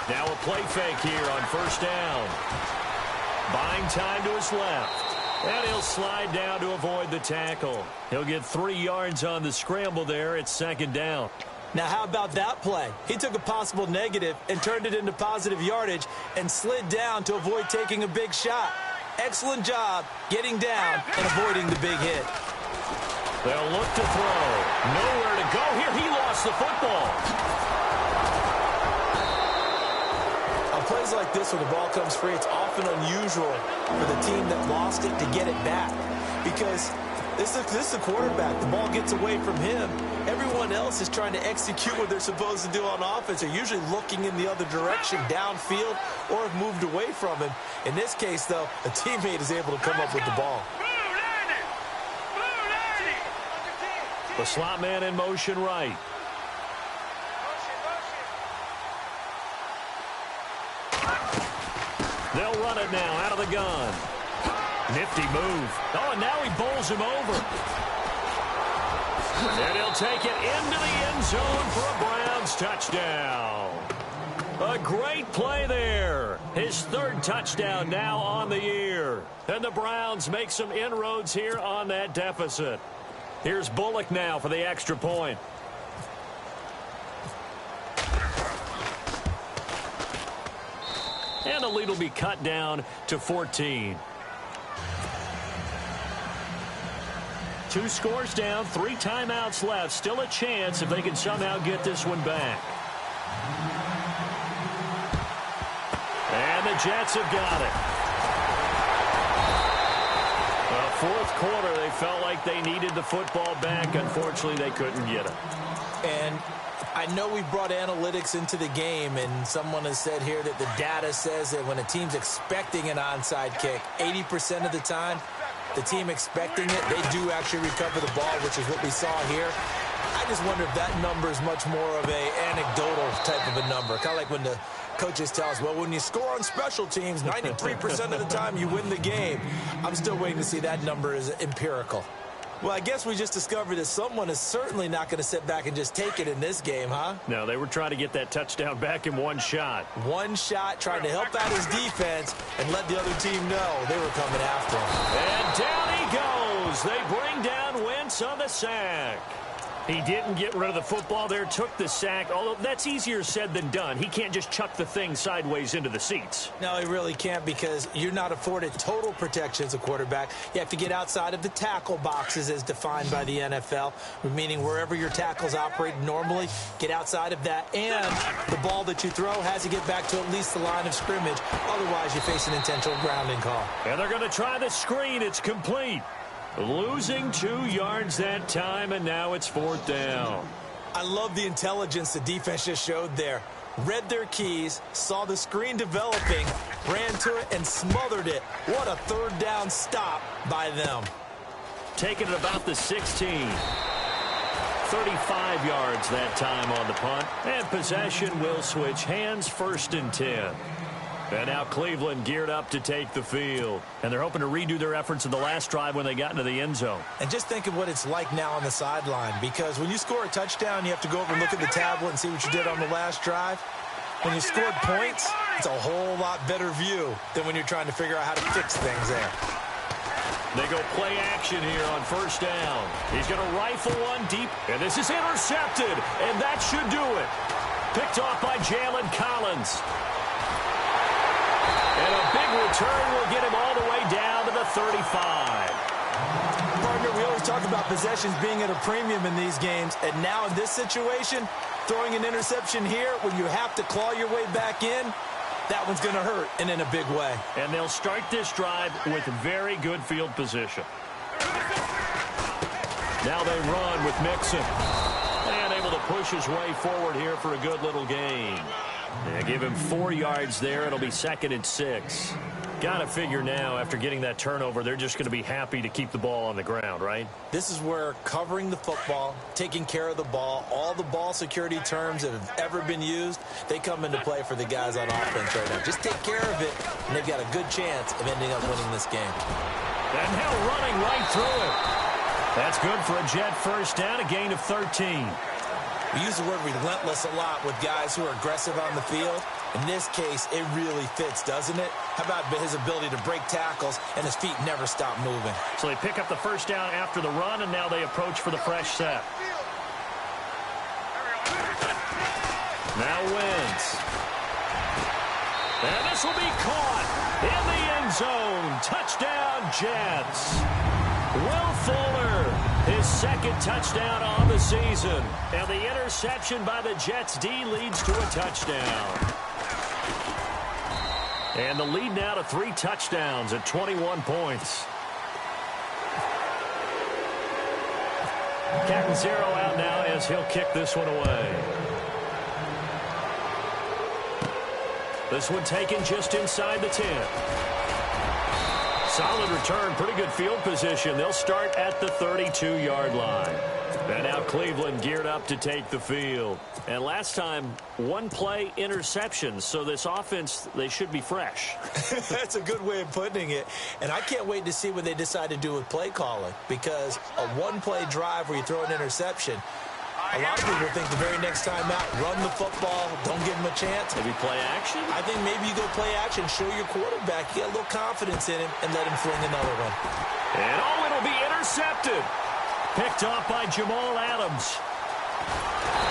Now a play fake here on first down. Buying time to his left. And he'll slide down to avoid the tackle. He'll get 3 yards on the scramble there. It's second down. Now, how about that play? He took a possible negative and turned it into positive yardage and slid down to avoid taking a big shot. Excellent job getting down and avoiding the big hit. They'll look to throw. Nowhere to go here. He lost the football. On plays like this where the ball comes free, it's often unusual for the team that lost it to get it back. Because this is the quarterback. The ball gets away from him. Everyone else is trying to execute what they're supposed to do on offense. They're usually looking in the other direction, downfield, or have moved away from him. In this case, though, a teammate is able to come up with the ball. The slot man in motion right. They'll run it now out of the gun. Nifty move. Oh, and now he bowls him over. And he'll take it into the end zone for a Browns touchdown. A great play there. His third touchdown now on the year. And the Browns make some inroads here on that deficit. Here's Bullock now for the extra point. And the lead will be cut down to 14. 2 scores down, 3 timeouts left. Still a chance if they can somehow get this one back. And the Jets have got it. Fourth quarter, they felt like they needed the football back. Unfortunately, they couldn't get it. And I know we brought analytics into the game, and someone has said here that the data says that when a team's expecting an onside kick, 80% of the time, the team expecting it, they do actually recover the ball, which is what we saw here. I just wonder if that number is much more of a anecdotal type of a number. Kind of like when the coaches tell us, well, when you score on special teams, 93% of the time you win the game. I'm still waiting to see that number is empirical. Well, I guess we just discovered that someone is certainly not going to sit back and just take it in this game, huh? No, they were trying to get that touchdown back in one shot. One shot, trying to help out his defense and let the other team know they were coming after him. And down he goes. They bring down Wentz on the sack. He didn't get rid of the football there, took the sack, although that's easier said than done. He can't just chuck the thing sideways into the seats. No, he really can't, because you're not afforded total protection as a quarterback. You have to get outside of the tackle boxes as defined by the NFL, meaning wherever your tackles operate normally, get outside of that, and the ball that you throw has to get back to at least the line of scrimmage. Otherwise, you face an intentional grounding call. And they're going to try the screen. It's complete. Losing 2 yards that time, and now it's 4th down. I love the intelligence the defense just showed there. Read their keys, saw the screen developing, ran to it, and smothered it. What a 3rd down stop by them. Taking it about the 16. 35 yards that time on the punt. And possession will switch hands, 1st and 10. And now Cleveland geared up to take the field. And they're hoping to redo their efforts in the last drive when they got into the end zone. And just think of what it's like now on the sideline, because when you score a touchdown, you have to go over and look at the tablet and see what you did on the last drive. When you scored points, it's a whole lot better view than when you're trying to figure out how to fix things there. They go play action here on 1st down. He's going to rifle one deep, and this is intercepted, and that should do it. Picked off by Jalen Collins. And a big return will get him all the way down to the 35. Partner, we always talk about possessions being at a premium in these games, and now in this situation, throwing an interception here when you have to claw your way back in, that one's going to hurt, and in a big way. And they'll start this drive with very good field position. Now they run with Mixon. And able to push his way forward here for a good little gain. They give him 4 yards there. It'll be 2nd and 6. Got to figure now, after getting that turnover, they're just going to be happy to keep the ball on the ground, right? This is where covering the football, taking care of the ball, all the ball security terms that have ever been used, they come into play for the guys on offense right now. Just take care of it, and they've got a good chance of ending up winning this game. And now running right through it. That's good for a Jet first down, a gain of 13. We use the word relentless a lot with guys who are aggressive on the field. In this case, it really fits, doesn't it? How about his ability to break tackles and his feet never stop moving? So they pick up the first down after the run, and now they approach for the fresh set. Now Wentz. And this will be caught in the end zone. Touchdown, Jets. Will Fuller, his 2nd touchdown on the season. And the interception by the Jets D leads to a touchdown. And the lead now to 3 touchdowns at 21 points. Catanzaro out now as he'll kick this one away. This one taken just inside the 10. Solid return, pretty good field position. They'll start at the 32-yard line. And now Cleveland geared up to take the field. And last time, 1 play interception. So this offense, they should be fresh. That's a good way of putting it. And I can't wait to see what they decide to do with play calling. Because a 1-play drive where you throw an interception, a lot of people think the very next time out, run the football, don't give him a chance. Maybe play action? I think maybe you go play action, show your quarterback, you get a little confidence in him, and let him fling another one. And it'll be intercepted. Picked off by Jamal Adams.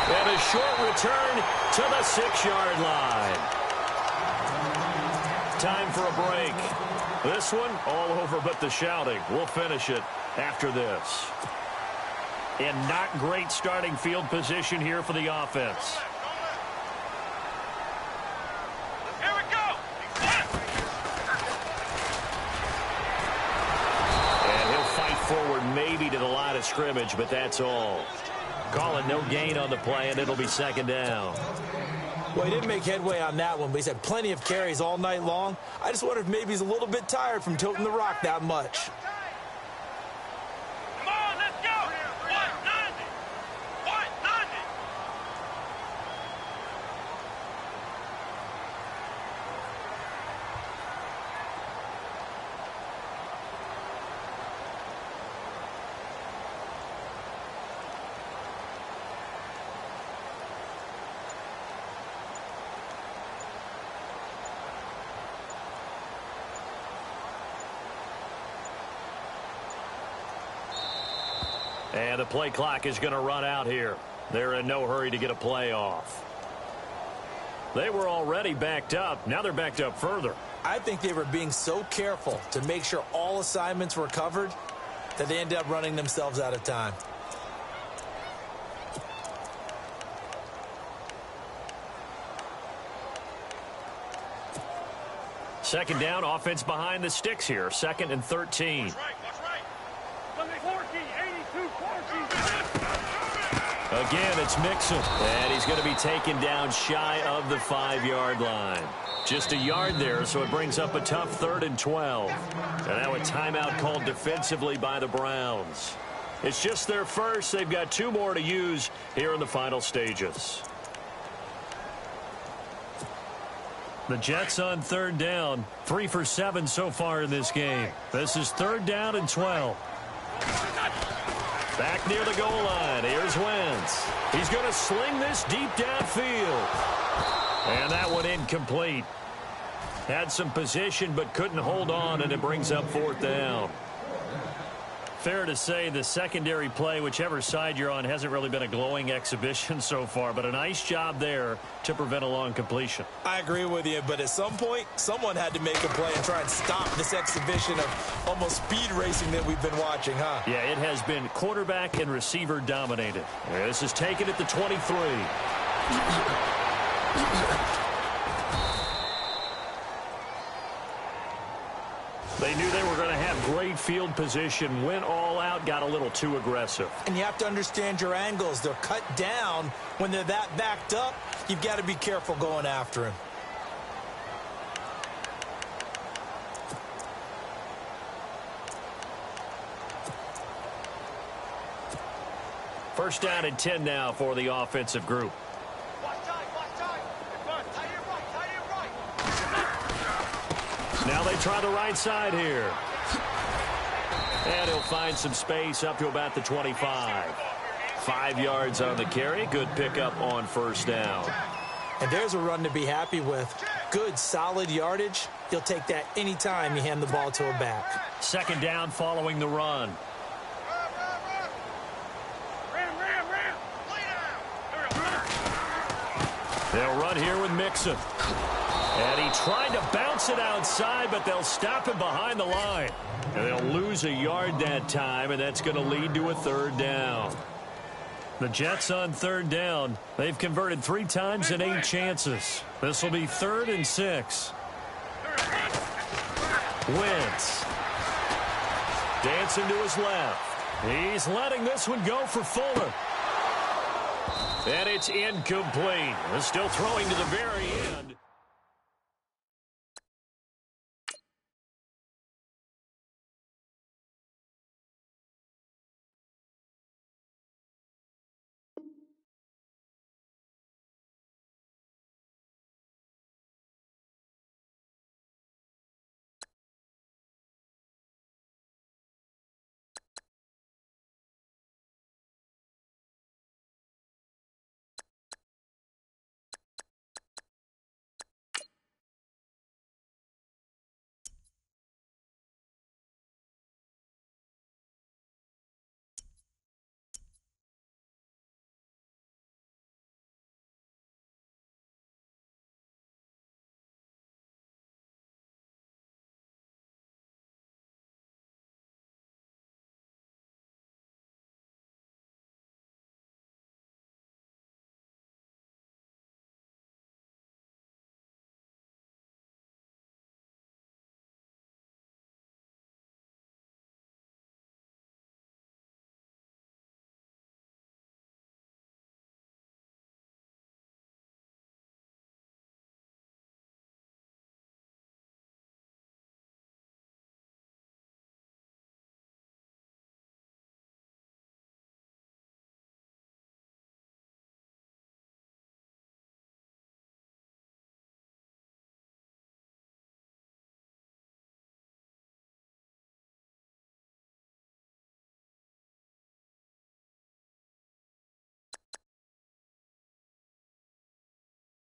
And a short return to the 6-yard line. Time for a break. This one all over but the shouting. We'll finish it after this. And not great starting field position here for the offense. Here we go. And he'll fight forward maybe to the line of scrimmage, but that's all. Call it no gain on the play, and it'll be 2nd down. Well, he didn't make headway on that one, but he's had plenty of carries all night long. I just wonder if maybe he's a little bit tired from toting the rock that much. Come on, let's go. 190. 190. And the play clock is going to run out here. They're in no hurry to get a play off. They were already backed up. Now they're backed up further. I think they were being so careful to make sure all assignments were covered that they ended up running themselves out of time. Second down, offense behind the sticks here. 2nd and 13. That's right. Number 14, 82, 14. Again, it's Mixon. And he's going to be taken down shy of the 5-yard line. Just a yard there, so it brings up a tough 3rd and 12. And now a timeout called defensively by the Browns. It's just their first. They've got 2 more to use here in the final stages. The Jets on 3rd down. 3 for 7 so far in this game. This is 3rd down and 12. Back near the goal line. Here's Wentz. He's going to sling this deep downfield. And that one incomplete. Had some position but couldn't hold on, and it brings up 4th down. fair to say the secondary play, whichever side you're on, hasn't really been a glowing exhibition so far, but a nice job there to prevent a long completion. I agree with you, but at some point, someone had to make a play and try and stop this exhibition of almost speed racing that we've been watching, huh? Yeah, it has been quarterback and receiver dominated. This is taken at the 23. They knew they were going to have great field position, went all out, got a little too aggressive. And you have to understand your angles. They're cut down. When they're that backed up, you've got to be careful going after him. First down and 10 now for the offensive group. Now they try the right side here. And he'll find some space up to about the 25. 5 yards on the carry. Good pickup on first down. And there's a run to be happy with. Good, solid yardage. You'll take that anytime you hand the ball to a back. Second down following the run. They'll run here with Mixon. And he tried to bounce it outside, but they'll stop him behind the line. And they'll lose a yard that time, and that's going to lead to a third down. The Jets on third down. They've converted 3 times in 8 chances. This will be 3rd and 6. Wentz. Dancing to his left. He's letting this one go for Fuller. And it's incomplete. Still throwing to the very end.